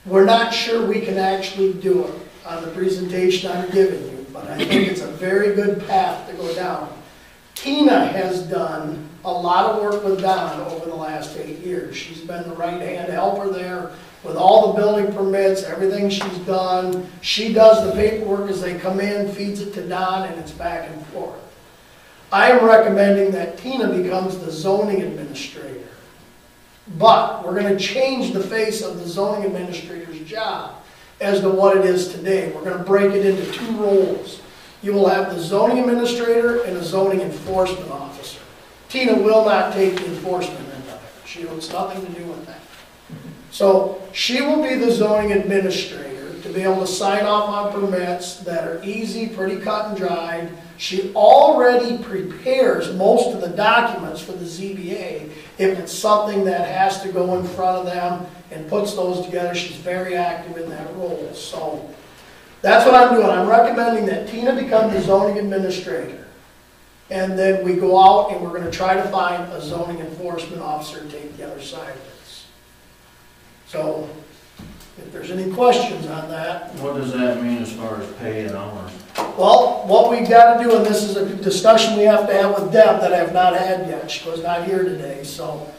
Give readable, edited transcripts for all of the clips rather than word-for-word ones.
We're not sure we can actually do it on the presentation I'm giving you, but I think it's a very good path to go down. Tina has done a lot of work with Don over the last 8 years. She's been the right-hand helper there with all the building permits, everything she's done. She does the paperwork as they come in, feeds it to Don, and it's back and forth. I am recommending that Tina becomes the zoning administrator. But we're going to change the face of the zoning administrator's job as to what it is today. We're going to break it into 2 roles. You will have the zoning administrator and a zoning enforcement officer. Tina will not take the enforcement end of it. She has nothing to do with that. So she will be the zoning administrator to be able to sign off on permits that are easy, pretty cut and dried. She already prepares most of the documents for the ZBA if it's something that has to go in front of them and puts those together. She's very active in that role. So that's what I'm doing. I'm recommending that Tina become the zoning administrator. And then we go out and we're going to try to find a zoning enforcement officer to take the other side of this. So if there's any questions on that. What does that mean as far as pay and hours? Well, what we've got to do, and this is a discussion we have to have with Deb that I have not had yet. She was not here today. So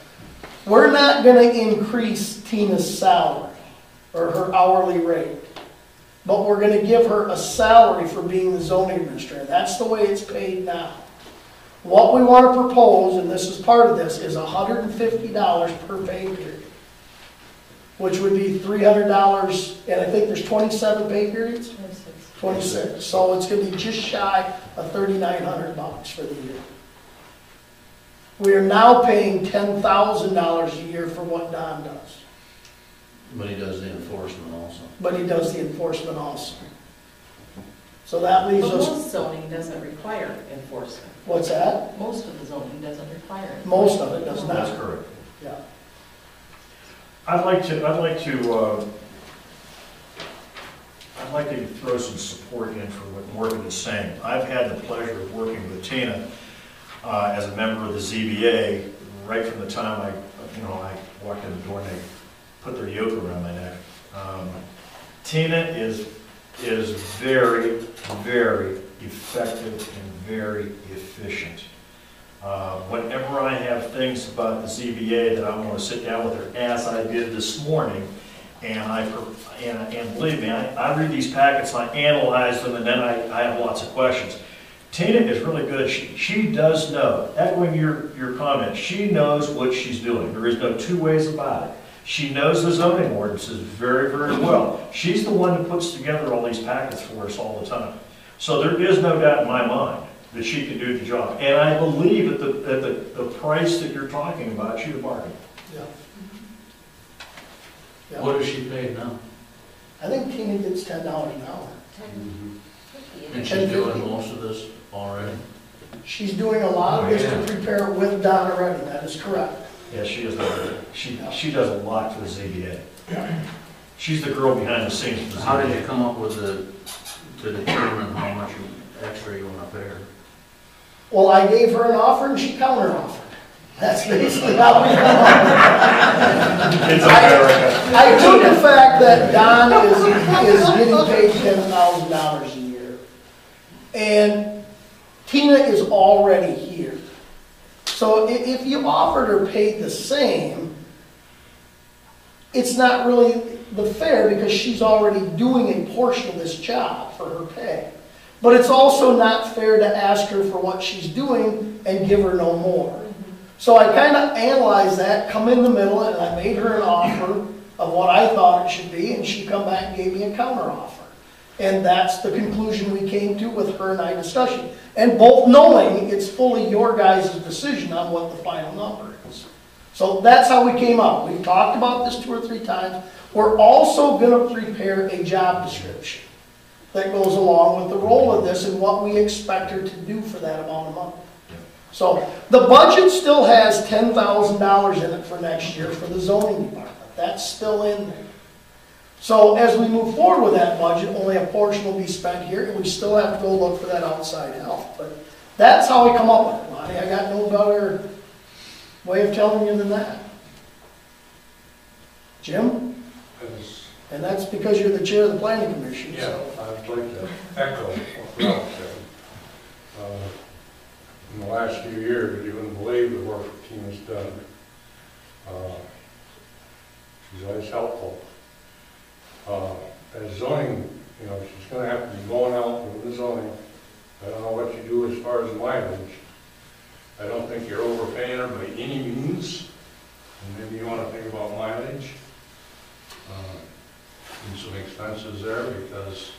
we're not going to increase Tina's salary or her hourly rate. But we're going to give her a salary for being the zoning administrator. That's the way it's paid now. What we want to propose, and this is part of this, is $150 per pay period, which would be $300, and I think there's 27 pay periods? 26. So it's going to be just shy of $3,900 for the year. We are now paying $10,000 a year for what Don does. But he does the enforcement also. But he does the enforcement also. So that leaves But us... most zoning doesn't require enforcement. What's that? Most of the zoning doesn't require enforcement. Most of it does not. That's correct. Yeah. I'd like to throw some support in for what Morgan is saying. I've had the pleasure of working with Tina as a member of the ZBA right from the time I walked in the door and they put their yoke around my neck. Tina is very, very effective and very efficient. Whenever I have things about the ZBA that I want to sit down with her, as I did this morning, and believe me, I read these packets, I analyze them, and then I have lots of questions. Tina is really good. She does know, echoing your comment, she knows what she's doing. There is no 2 ways about it. She knows the zoning ordinances very, very well. She's the one that puts together all these packets for us all the time. So there is no doubt in my mind that she can do the job. And I believe at the price that you're talking about, she'd bargain. Yeah. Yeah. What is she paid now? I think Tina gets $10 an hour. And she's doing most of this already? She's doing a lot of this to prepare it with Don already. That is correct. Yeah, she is. She does a lot for the ZBA. She's the girl behind the scenes for the ZBA. How did you come up with to determine how much extra you want to pay her? Well, I gave her an offer and she counter-offered. That's basically how we come up. It's America. I took the fact that Don is getting paid $10,000 a year. And Tina is already here. So if you offered her paid the same, it's not really the fair because she's already doing a portion of this job for her pay. But it's also not fair to ask her for what she's doing and give her no more. So I kind of analyzed that, come in the middle, and I made her an offer of what I thought it should be, and she come back and gave me a counter offer. And that's the conclusion we came to with her and I discussion. And both knowing it's fully your guys' decision on what the final number is. So that's how we came up. We've talked about this 2 or 3 times. We're also going to prepare a job description that goes along with the role of this and what we expect her to do for that amount of money. So the budget still has $10,000 in it for next year for the zoning department. That's still in there. So as we move forward with that budget, only a portion will be spent here, and we still have to go look for that outside help. But that's how we come up with it, Lonnie. I got no better way of telling you than that. Jim? And that's because you're the chair of the planning commission, Yeah, so. I'd like to echo what Ralph said. In the last few years, you wouldn't believe the work Tina's done. She's always helpful. As zoning, you know, she's gonna have to be going out with the zoning. I don't know what you do as far as mileage. I don't think you're overpaying her by any means. And maybe you wanna think about mileage. And some expenses there because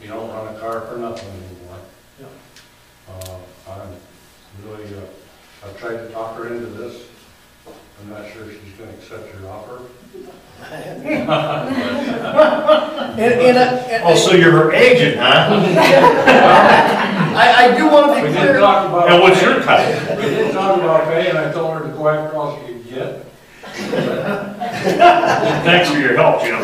you don't run a car for nothing anymore. Yeah. I'm really, I've tried to talk her into this. I'm not sure she's gonna accept your offer. Oh, so you're her agent, huh? I do want to be We clear. didn't talk about. And what's your cut? We didn't talk about pay, and I told her to go after all she could get. Thanks for your help, Jim.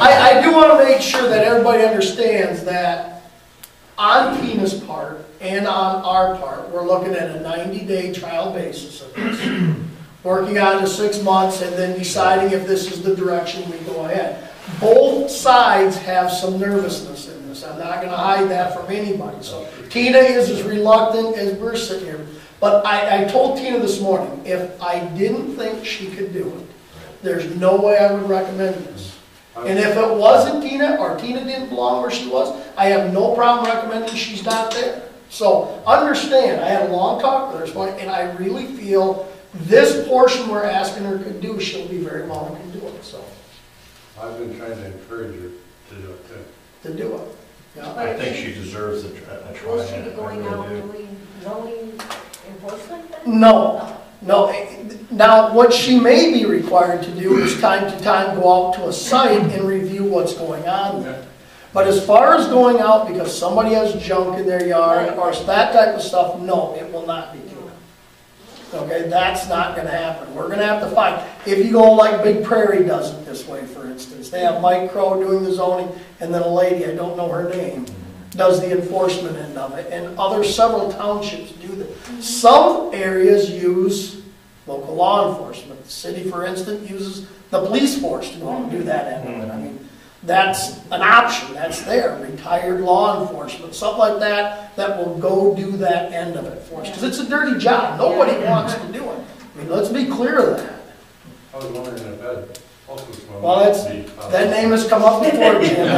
I do want to make sure that everybody understands that on Tina's part and on our part, we're looking at a 90-day trial basis of this. Working on it to 6 months and then deciding if this is the direction we go ahead. Both sides have some nervousness in this. I'm not going to hide that from anybody. So Tina is as reluctant as we're sitting here. But I told Tina this morning, if I didn't think she could do it, there's no way I would recommend this. And if it wasn't Tina, or Tina didn't belong where she was, I have no problem recommending she's not there. So understand, I had a long talk with her this morning, and I really feel this portion we're asking her to do, she'll be very willing to do it. So I've been trying to encourage her to do it too. to do it. Yeah. I think she deserves a try. Will she be I going really out do. doing zoning enforcement then? No, no. Now, what she may be required to do is time to time go out to a site and review what's going on there. But as far as going out because somebody has junk in their yard or that type of stuff, no, it will not be Tina. Okay, that's not going to happen. We're going to have to find, if you go like Big Prairie does it this way, for instance. They have Mike Crow doing the zoning, and then a lady, I don't know her name, does the enforcement end of it. And several townships do that. Some areas use local law enforcement. The city, for instance, uses the police force to go out and do that end of it. I mean, that's an option, that's there, retired law enforcement, something like that, that will go do that end of it for us. Because it's a dirty job, nobody wants to do it. I mean, let's be clear of that. I was wondering if that also was one. Well, that name has come up before, Jim.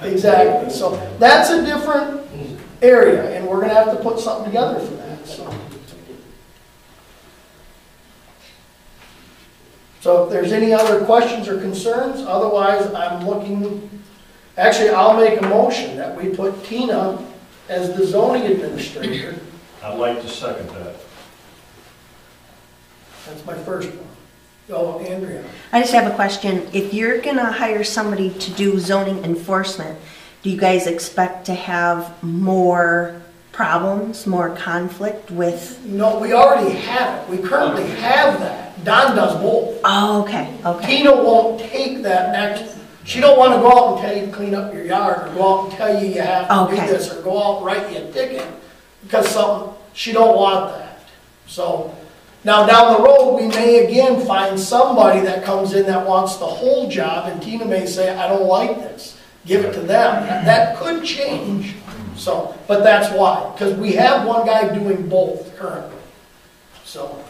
Exactly, so that's a different area, and we're gonna have to put something together for that, so. So if there's any other questions or concerns, otherwise I'm looking, actually I'll make a motion that we put Tina as the zoning administrator. I'd like to second that. That's my first one. Oh, Andrea. I just have a question. If you're gonna hire somebody to do zoning enforcement, do you guys expect to have more problems, more conflict with? No, we already have it. We currently have that. Don does both. Oh, okay, okay. Tina won't take that next, she don't want to go out and tell you to clean up your yard, or go out and tell you you have to do Okay. this, or go out and write you a ticket, because she don't want that. So, now down the road, we may again find somebody that comes in that wants the whole job, and Tina may say, I don't like this, give it to them. That could change. So, but that's why, because we have one guy doing both currently. So.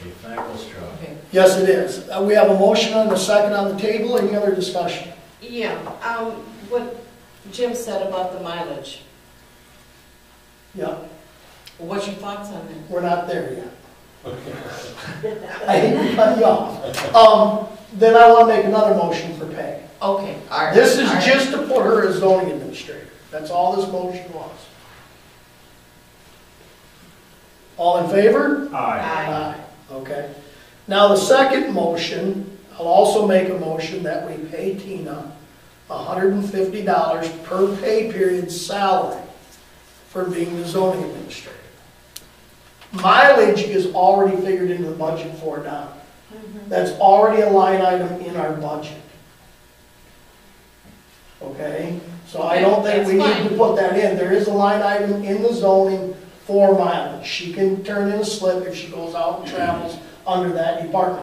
A thankless job. Yes, it is. We have a motion and a second on the table. Any other discussion? Yeah, what Jim said about the mileage, Yeah, what's your thoughts on that? we're not there yet. I hate to cut you off. Then I want to make another motion for pay. Okay, all right. This is all right. just to put her as zoning administrator. That's all this motion was. All in favor? Aye. Aye. Okay. Now the second motion, I'll also make a motion that we pay Tina $150 per pay period salary for being the zoning administrator. Mileage is already figured into the budget for Don. That's already a line item in our budget. Okay? So I don't think we need to put that in. There is a line item in the zoning for mileage. She can turn in a slip if she goes out and travels under that department.